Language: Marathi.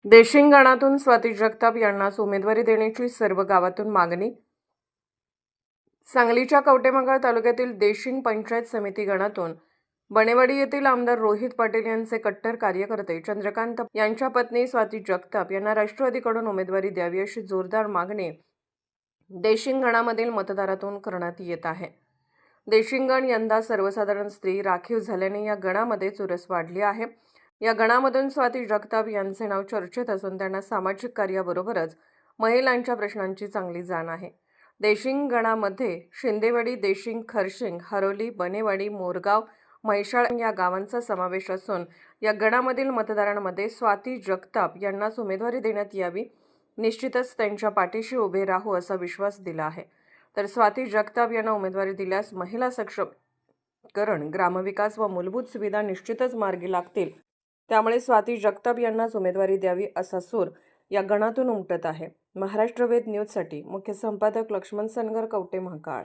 देशिंग गणातून स्वाती जगताप यांनाच उमेदवारी देण्याची सर्व गावातून मागणी. सांगलीच्या कवटेमहांकाळ तालुक्यातील देशिंग पंचायत समिती गणातून बनेवाडी येथील आमदार रोहित पाटील यांचे कट्टर कार्यकर्ते चंद्रकांत यांच्या पत्नी स्वाती जगताप यांना राष्ट्रवादीकडून उमेदवारी द्यावी अशी जोरदार मागणी देशिंग गणामधील मतदारातून करण्यात येत आहे. देशिंग गण यंदा सर्वसाधारण स्त्री राखीव झाल्याने या गणामध्ये चुरस वाढली आहे. या गणामधून स्वाती जगताप यांचे नाव चर्चेत असून त्यांना सामाजिक कार्याबरोबरच महिलांच्या प्रश्नांची चांगली जाण आहे. देशिंग गणामध्ये शिंदेवाडी, देशिंग, खरशिंग, हरोली, बनेवाडी, मोरगाव, म्हैसाळ या गावांचा समावेश असून या गणामधील मतदारांमध्ये स्वाती जगताप यांनाच उमेदवारी देण्यात यावी. निश्चितच त्यांच्या पाठीशी उभे राहू असा विश्वास दिला आहे. तर स्वाती जगताप यांना उमेदवारी दिल्यास महिला सक्षमीकरण, ग्रामविकास व मूलभूत सुविधा निश्चितच मार्गी लागतील. त्यामुळे स्वाती जगताप यांनाच उमेदवारी द्यावी असा सूर या गणातून उमटत आहे. महाराष्ट्र वेद न्यूजसाठी मुख्य संपादक लक्ष्मण सनगर, कवटेमहांकाळ.